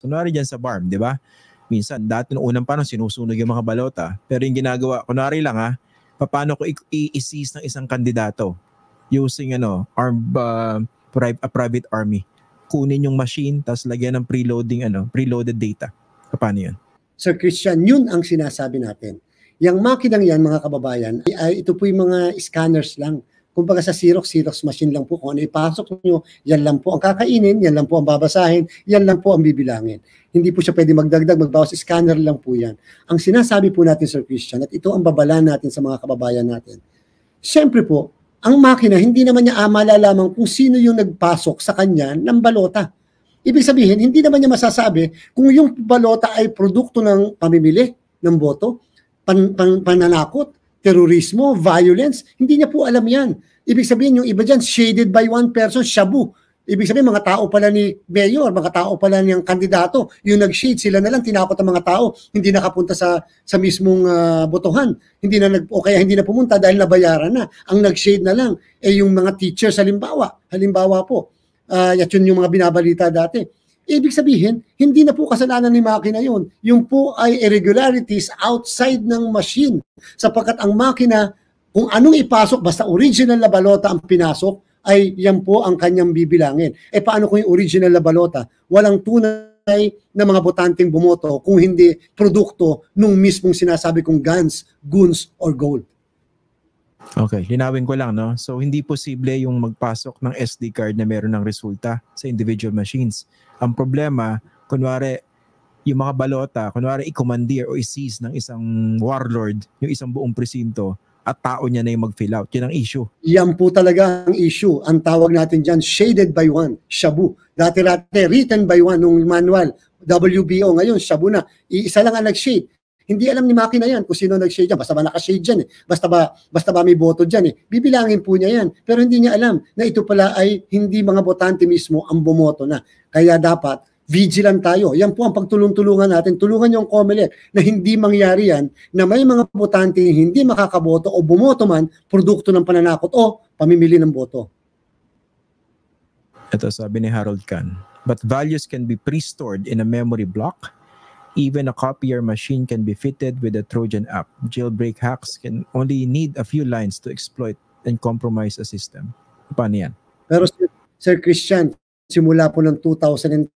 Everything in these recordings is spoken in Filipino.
Kunwari dyan sa BARM, di ba? Minsan, dati noong unang panahon, sinusunog yung mga balota. Pero yung ginagawa, kunwari lang paano ko i-seize ng isang kandidato using a private army. Kunin yung machine, tapos lagyan ng preloaded data. Paano yun? Sir Christian, yun ang sinasabi natin. Yung makinang yan, mga kababayan, ito po yung mga scanners lang. Kumbaga sa Xerox machine lang po. Kung ano ipasok nyo, yan lang po ang kakainin, yan lang po ang babasahin, yan lang po ang bibilangin. Hindi po siya pwede magdagdag, magbawas, scanner lang po yan. Ang sinasabi po natin, Sir Christian, at ito ang babalaan natin sa mga kababayan natin. Siyempre po, ang makina, hindi naman niya malalaman kung sino yung nagpasok sa kanya ng balota. Ibig sabihin, hindi naman niya masasabi kung yung balota ay produkto ng pamimili ng boto, pananakot, terorismo, violence, hindi niya po alam yan. Ibig sabihin, yung iba dyan, shaded by one person, shabu. Ibig sabihin, mga tao pala ni mayor, mga tao pala niyang kandidato, yung nag-shade, sila na lang, tinakot ang mga tao, hindi nakapunta sa mismong botohan, o kaya hindi na pumunta dahil nabayaran na. Ang nag-shade na lang, yung mga teachers, halimbawa po, at yun yung mga binabalita dati. Ibig sabihin, hindi na po kasalanan ni makina yun. Yung po ay irregularities outside ng machine. Sapagkat ang makina, kung anong ipasok, basta original na balota ang pinasok, ay yan po ang kanyang bibilangin. Paano kung yung original na balota? Walang tunay na mga botanteng bumoto kung hindi produkto nung mismong sinasabi kong guns, goons, or gold. Okay, linawin ko lang, no? So, hindi posible yung magpasok ng SD card na meron ng resulta sa individual machines. Ang problema, kunwari, yung mga balota, kunwari i-commandeer o i-seize ng isang warlord, yung isang buong presinto, at tao niya na yung mag-fill out. Yun ang issue. Yan po talaga ang issue. Ang tawag natin dyan, shaded by one, shabu. Dati-rate, written by one, nung manual, WBO. Ngayon, shabu na. Isa lang ang nag-shade. Hindi alam ni makina yan kung sino nag-shade dyan. Basta ba naka-shade dyan eh. Basta ba may boto dyan eh. Bibilangin po niya yan. Pero hindi niya alam na ito pala ay hindi mga botante mismo ang bumoto na. Kaya dapat vigilant tayo. Yan po ang pagtulong-tulungan natin. Tulungan yung COMELEC na hindi mangyari yan na may mga botante hindi makakaboto o bumoto man produkto ng pananakot o pamimili ng boto. Ito sabi ni Harold Khan. But values can be pre-stored in a memory block. Even a copier machine can be fitted with a Trojan app. Jailbreak hacks can only need a few lines to exploit and compromise a system. Paano yan? Pero Sir Christian, simula po ng 2010,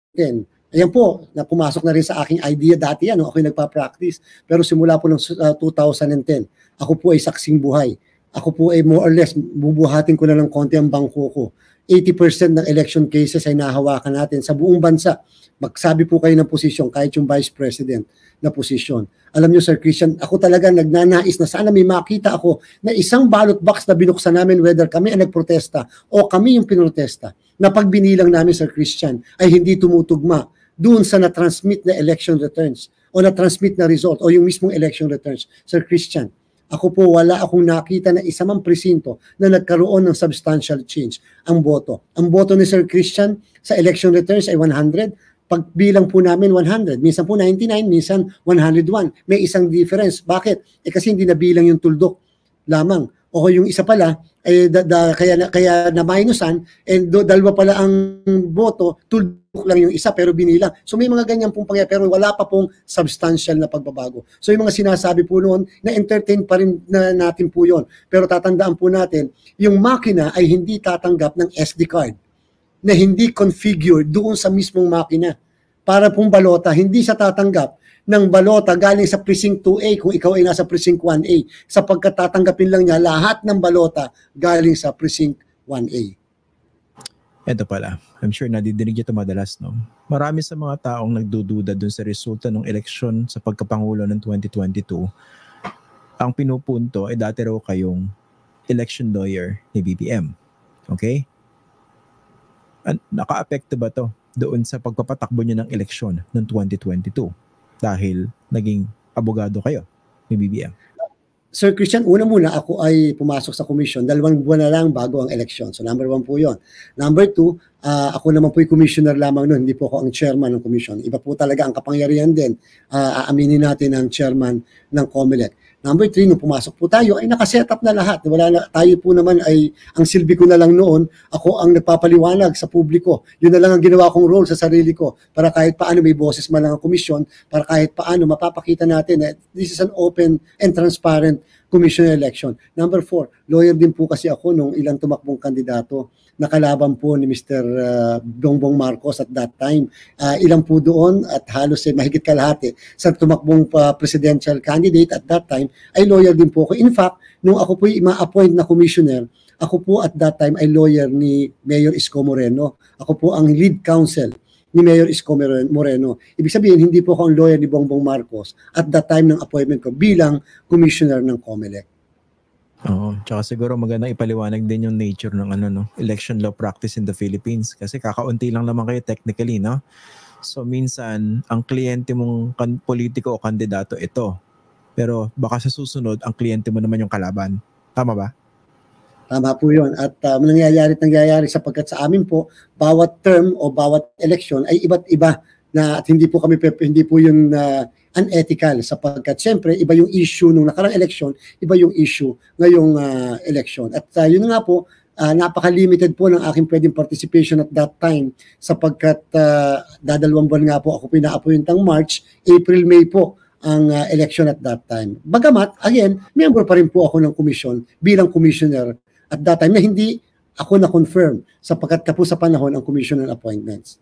ayan po, na pumasok na rin sa aking idea dati yan, ako yung nagpa-practice. Pero simula po ng 2010, ako po ay saksing buhay. Ako po ay more or less, bubuhatin ko na ng konti ang bangko ko. 80% ng election cases ay nahawakan natin sa buong bansa. Magsabi po kayo ng posisyon, kahit yung Vice President na posisyon. Alam nyo, Sir Christian, ako talaga nagnanais na sana may makita ako na isang ballot box na binuksan namin, whether kami ang nagprotesta o kami yung pinrotesta, na pagbinilang namin, Sir Christian, ay hindi tumutugma doon sa na-transmit na election returns o na-transmit na result o yung mismong election returns. Sir Christian, ako po wala akong nakita na isa mang presinto na nagkaroon ng substantial change ang boto. Ang boto ni Sir Christian sa election returns ay 100. Pagbilang po namin 100. Minsan po 99, minsan 101. May isang difference. Bakit? Kasi hindi nabilang yung tuldok lamang. O yung isa pala, kaya na minusan, and dalawa pala ang boto, tuldok lang yung isa pero binilang. So may mga ganyan pong pangyayari pero wala pa pong substantial na pagbabago. So yung mga sinasabi po noon, na-entertain pa rin natin po yun. Pero tatandaan po natin, yung makina ay hindi tatanggap ng SD card na hindi configured doon sa mismong makina. Para pong balota, hindi siya tatanggap ng balota galing sa precinct 2A kung ikaw ay nasa precinct 1A, sapagkat tatanggapin lang niya lahat ng balota galing sa precinct 1A. Ito pala, I'm sure nadidinig ito madalas, no? Marami sa mga taong nagdududa dun sa resulta ng eleksyon sa pagkapangulo ng 2022. Ang pinupunto ay dati raw kayong election lawyer ni BBM. Okay? Naka-apekto ba to doon sa pagpapatakbo niyo ng eleksyon ng 2022 dahil naging abogado kayo ni BBM? Sir Christian, una muna ako ay pumasok sa commission 2 buwan na lang bago ang election. So number 1 po yun. Number 2, ako naman po yung commissioner lamang nun. Hindi po ako ang chairman ng commission. Iba po talaga ang kapangyarihan din. Aaminin natin ang chairman ng COMELEC. Number 3, nung pumasok po tayo, ay nakaset up na lahat. Wala na, tayo po naman ay, ang silbi ko na lang noon, ako ang nagpapaliwanag sa publiko. Yun na lang ang ginawa kong role sa sarili ko para kahit paano may boses man lang ang komisyon, para kahit paano mapapakita natin na this is an open and transparent commission election. Number 4, lawyer din po kasi ako nung ilang tumakbong kandidato. Nakalaban po ni Mr. Bongbong Marcos at that time. Ilang po doon at halos mahigit kalahati sa tumakbong presidential candidate at that time ay lawyer din po ako. In fact, nung ako po ma-appoint na commissioner, ako po at that time ay lawyer ni Mayor Isko Moreno. Ako po ang lead counsel ni Mayor Isko Moreno. Ibig sabihin, hindi po ako ang lawyer ni Bongbong Marcos at that time ng appointment ko bilang commissioner ng COMELEC. Oo, tsaka siguro magandang ipaliwanag din yung nature ng election law practice in the Philippines kasi kakaunti lang naman kayo technically, no? So minsan, ang kliyente mong politiko o kandidato ito. Pero baka sa susunod, ang kliyente mo naman yung kalaban. Tama ba? Tama po yun. At nangyayari sapagkat sa amin po, bawat term o bawat election ay iba't iba na at hindi po yun unethical sapagkat siyempre iba yung issue nung nakarang election, iba yung issue ngayong election. At yun nga po, napaka-limited po ng aking pwedeng participation at that time sapagkat dadalawang buwan nga po ako pina-appointang March, April, May po ang election at that time. Bagamat, again, member pa rin po ako ng commission bilang commissioner at that time na hindi ako na-confirm sapagkat kapo sa panahon ang commission and appointments.